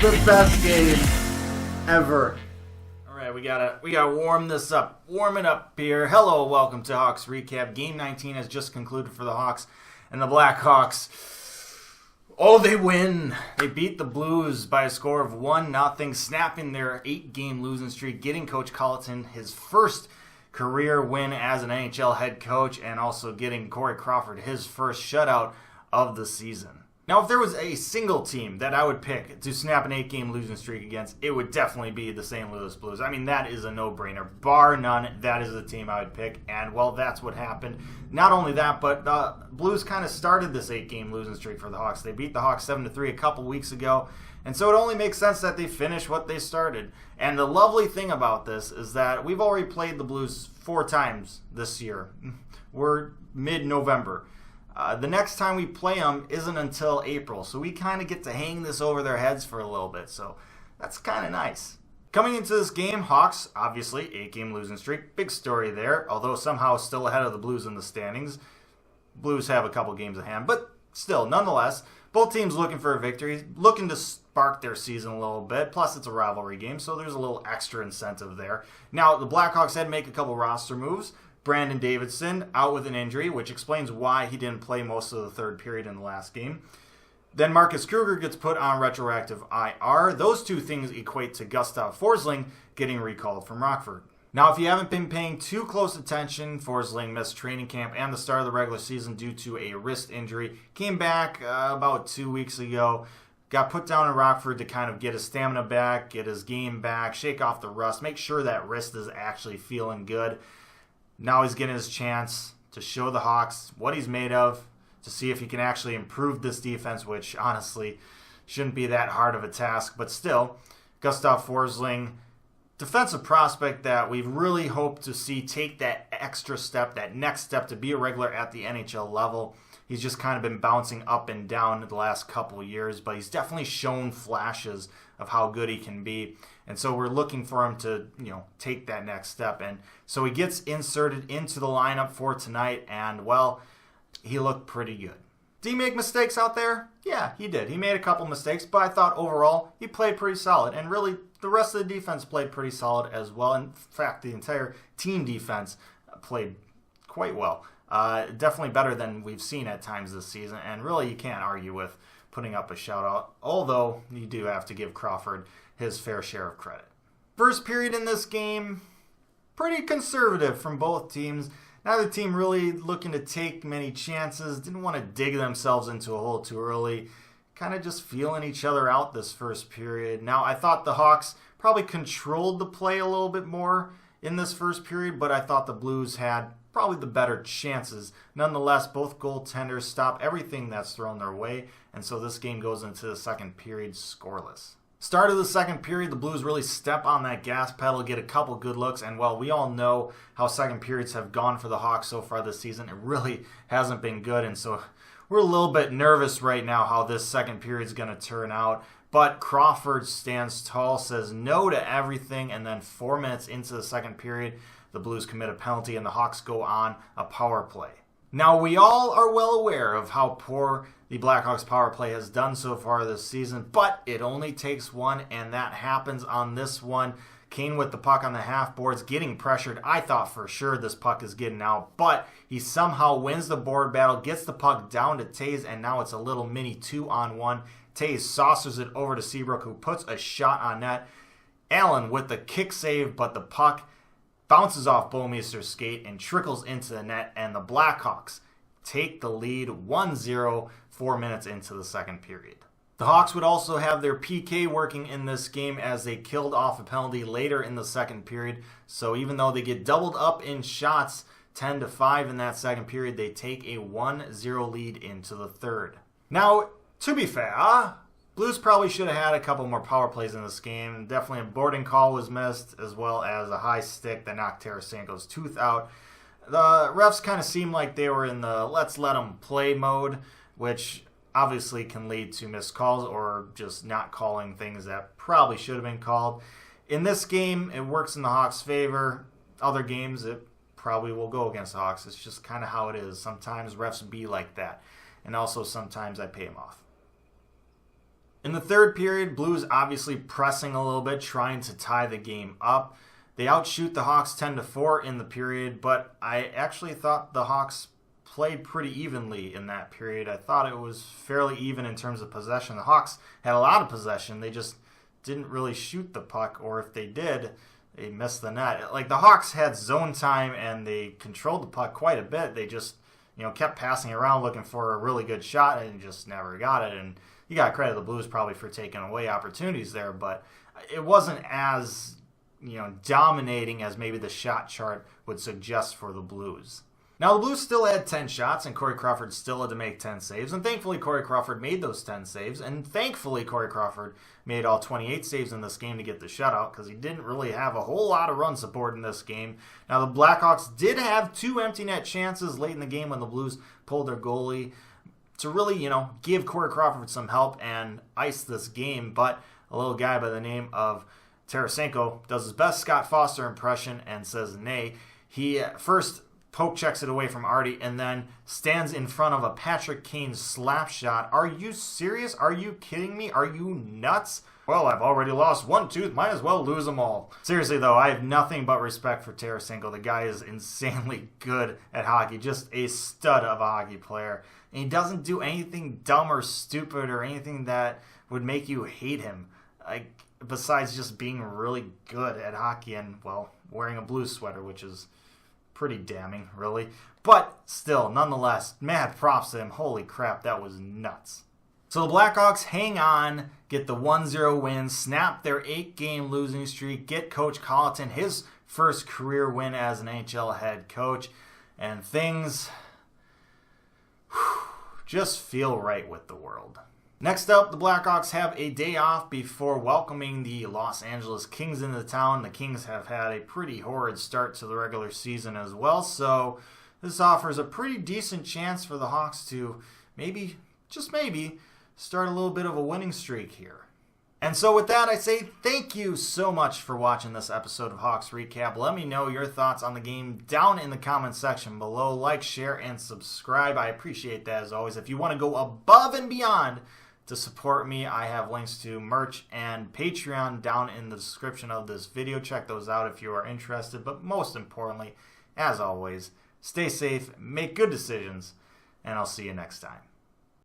the best game ever. All right, we gotta warm this up. Warm it up here. Hello, welcome to Hawks Recap. Game 19 has just concluded for the Hawks and the Blackhawks. Oh, they win. They beat the Blues by a score of 1-0, snapping their 8-game losing streak, getting Coach Colliton his first career win as an NHL head coach, and also getting Corey Crawford his first shutout of the season. Now, if there was a single team that I would pick to snap an 8-game losing streak against, it would definitely be the St. Louis Blues. I mean, that is a no-brainer. Bar none, that is the team I would pick, and, well, that's what happened. Not only that, but the Blues kind of started this 8-game losing streak for the Hawks. They beat the Hawks 7-3 a couple weeks ago, and so it only makes sense that they finish what they started. And the lovely thing about this is that we've already played the Blues 4 times this year. We're mid-November. The next time we play them isn't until April, so we kind of get to hang this over their heads for a little bit, so that's kind of nice. Coming into this game, Hawks, obviously, 8-game losing streak, big story there, although somehow still ahead of the Blues in the standings. Blues have a couple games at hand, but still, nonetheless, both teams looking for a victory, looking to spark their season a little bit, plus it's a rivalry game, so there's a little extra incentive there. Now, the Blackhawks had to make a couple roster moves. Brandon Davidson out with an injury, which explains why he didn't play most of the third period in the last game. Then Marcus Kruger gets put on retroactive IR. Those two things equate to Gustav Forsling getting recalled from Rockford. Now, if you haven't been paying too close attention, Forsling missed training camp and the start of the regular season due to a wrist injury. Came back about 2 weeks ago. Got put down in Rockford to kind of get his stamina back, get his game back, shake off the rust, make sure that wrist is actually feeling good. Now he's getting his chance to show the Hawks what he's made of, to see if he can actually improve this defense, which honestly shouldn't be that hard of a task. But still, Gustav Forsling, defensive prospect that we've really hoped to see take that extra step, that next step to be a regular at the NHL level. He's just kind of been bouncing up and down the last couple of years, but he's definitely shown flashes of how good he can be. And so we're looking for him to, take that next step. And so he gets inserted into the lineup for tonight, and, well, he looked pretty good. Did he make mistakes out there? Yeah, he did. He made a couple mistakes, but I thought overall he played pretty solid. And really, the rest of the defense played pretty solid as well. In fact, the entire team defense played quite well. Definitely better than we've seen at times this season. And really, you can't argue with putting up a shutout, although you do have to give Crawford his fair share of credit. First period in this game, pretty conservative from both teams. Neither team really looking to take many chances, didn't want to dig themselves into a hole too early, kind of just feeling each other out this first period. Now, I thought the Hawks probably controlled the play a little bit more in this first period, but I thought the Blues had probably the better chances. Nonetheless, both goaltenders stop everything that's thrown their way, and so this game goes into the second period scoreless. Start of the second period, the Blues really step on that gas pedal, get a couple good looks, and well, we all know how second periods have gone for the Hawks so far this season. It really hasn't been good, and so we're a little bit nervous right now how this second period is going to turn out. But Crawford stands tall, says no to everything, and then 4 minutes into the second period, the Blues commit a penalty, and the Hawks go on a power play. Now, we all are well aware of how poor the Blackhawks power play has done so far this season, but it only takes one, and that happens on this one. Kane with the puck on the half boards, getting pressured. I thought for sure this puck is getting out, but he somehow wins the board battle, gets the puck down to Taze, and now it's a little mini 2-on-1. Taze saucers it over to Seabrook, who puts a shot on net. Allen with the kick save, but the puck bounces off Bouwmeester's skate and trickles into the net, and the Blackhawks take the lead 1-0 4 minutes into the second period. The Hawks would also have their PK working in this game as they killed off a penalty later in the second period. So even though they get doubled up in shots 10-5 in that second period, they take a 1-0 lead into the third. Now, to be fair, Blues probably should have had a couple more power plays in this game. Definitely a boarding call was missed, as well as a high stick that knocked Tarasenko's tooth out. The refs kind of seemed like they were in the let's let them play mode, which obviously can lead to missed calls or just not calling things that probably should have been called. In this game, it works in the Hawks' favor. Other games, it probably will go against the Hawks. It's just kind of how it is. Sometimes refs be like that. And also sometimes I pay them off. In the third period, Blues obviously pressing a little bit, trying to tie the game up. They outshoot the Hawks 10-4 in the period, but I actually thought the Hawks played pretty evenly in that period. I thought it was fairly even in terms of possession. The Hawks had a lot of possession. They just didn't really shoot the puck, or if they did, they missed the net. Like, the Hawks had zone time and they controlled the puck quite a bit. They just, kept passing around looking for a really good shot and just never got it. And you got to credit the Blues probably for taking away opportunities there, but it wasn't as, dominating as maybe the shot chart would suggest for the Blues. Now, the Blues still had 10 shots, and Corey Crawford still had to make 10 saves, and thankfully Corey Crawford made those 10 saves, and thankfully Corey Crawford made all 28 saves in this game to get the shutout, because he didn't really have a whole lot of run support in this game. Now, the Blackhawks did have 2 empty net chances late in the game when the Blues pulled their goalie to really, give Corey Crawford some help and ice this game, but a little guy by the name of Tarasenko does his best Scott Foster impression and says nay. He first poke checks it away from Artie and then stands in front of a Patrick Kane slap shot. Are you serious? Are you kidding me? Are you nuts? Well, I've already lost one tooth. Might as well lose them all. Seriously, though, I have nothing but respect for Tarasenko. The guy is insanely good at hockey. Just a stud of a hockey player. And he doesn't do anything dumb or stupid or anything that would make you hate him. Besides just being really good at hockey and, well, wearing a Blues sweater, which is pretty damning, really. But still, nonetheless, mad props to him. Holy crap, that was nuts. So the Blackhawks hang on, get the 1-0 win, snap their 8-game losing streak, get Coach Colliton his first career win as an NHL head coach, and things just feel right with the world. Next up, the Blackhawks have a day off before welcoming the Los Angeles Kings into town. The Kings have had a pretty horrid start to the regular season as well, so this offers a pretty decent chance for the Hawks to maybe, just maybe, start a little bit of a winning streak here. And so with that, I say thank you so much for watching this episode of Hawks Recap. Let me know your thoughts on the game down in the comment section below. Like, share, and subscribe. I appreciate that as always. If you want to go above and beyond to support me, I have links to merch and Patreon down in the description of this video. Check those out if you are interested. But most importantly, as always, stay safe, make good decisions, and I'll see you next time.